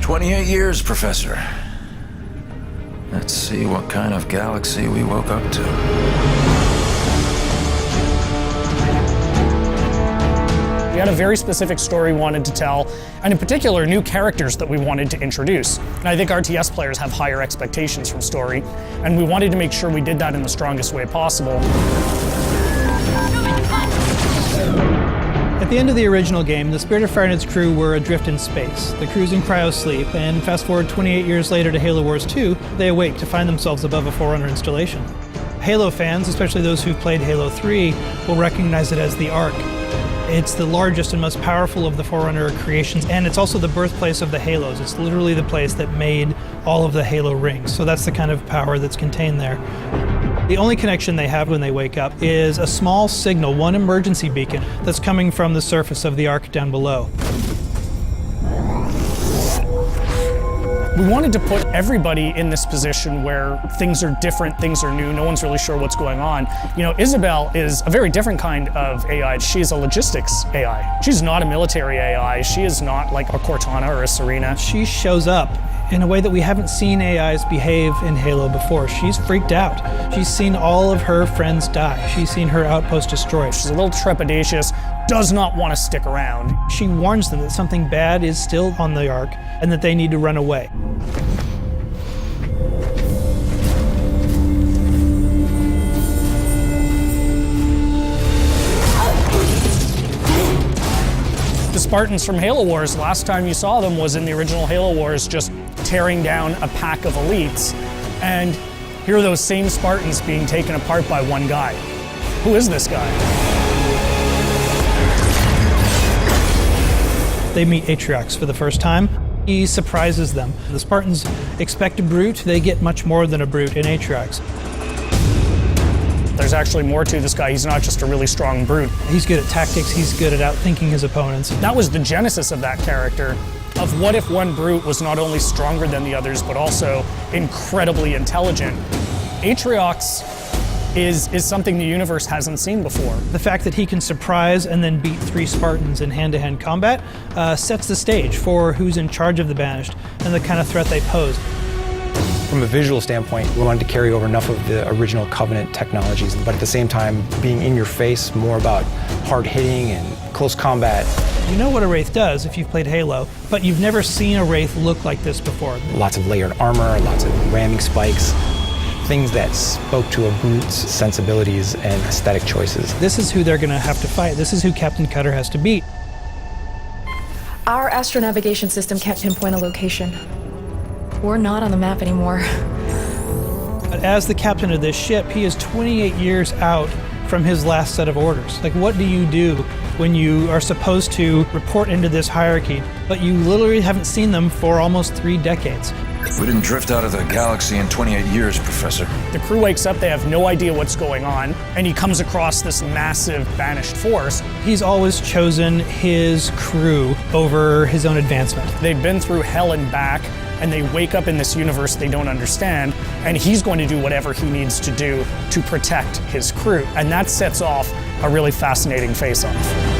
28 years, Professor. Let's see what kind of galaxy we woke up to. We had a very specific story we wanted to tell, and in particular, new characters that we wanted to introduce. And I think RTS players have higher expectations from story, and we wanted to make sure we did that in the strongest way possible. At the end of the original game, the Spirit of Fire and its crew were adrift in space. The crew's in cryosleep, and fast forward 28 years later to Halo Wars 2, they awake to find themselves above a Forerunner installation. Halo fans, especially those who've played Halo 3, will recognize it as the Ark. It's the largest and most powerful of the Forerunner creations, and it's also the birthplace of the Halos. It's literally the place that made all of the Halo rings, so that's the kind of power that's contained there. The only connection they have when they wake up is a small signal, one emergency beacon, that's coming from the surface of the Ark down below. We wanted to put everybody in this position where things are different, things are new, no one's really sure what's going on. You know, Isabel is a very different kind of AI. She is a logistics AI. She's not a military AI. She is not like a Cortana or a Serena. She shows up in a way that we haven't seen AIs behave in Halo before. She's freaked out. She's seen all of her friends die. She's seen her outpost destroyed. She's a little trepidatious, does not want to stick around. She warns them that something bad is still on the Ark and that they need to run away. The Spartans from Halo Wars, last time you saw them was in the original Halo Wars, just tearing down a pack of elites. And here are those same Spartans being taken apart by one guy. Who is this guy? They meet Atriox for the first time. He surprises them. The Spartans expect a brute, they get much more than a brute in Atriox. There's actually more to this guy. He's not just a really strong brute. He's good at tactics, he's good at outthinking his opponents. That was the genesis of that character, of what if one brute was not only stronger than the others, but also incredibly intelligent. Atriox is something the universe hasn't seen before. The fact that he can surprise and then beat 3 Spartans in hand-to-hand combat sets the stage for who's in charge of the Banished and the kind of threat they pose. From a visual standpoint, we wanted to carry over enough of the original Covenant technologies, but at the same time being in your face, more about hard hitting and close combat. You know what a Wraith does if you've played Halo, but you've never seen a Wraith look like this before. Lots of layered armor, lots of ramming spikes, things that spoke to a brute's sensibilities and aesthetic choices. This is who they're going to have to fight. This is who Captain Cutter has to beat. Our astronavigation system can't pinpoint a location. We're not on the map anymore. But as the captain of this ship, he is 28 years out from his last set of orders. Like, what do you do when you are supposed to report into this hierarchy, but you literally haven't seen them for almost 3 decades? We didn't drift out of the galaxy in 28 years, Professor. The crew wakes up, they have no idea what's going on, and he comes across this massive banished force. He's always chosen his crew over his own advancement. They've been through hell and back, and they wake up in this universe they don't understand, and he's going to do whatever he needs to do to protect his crew. And that sets off a really fascinating face-off.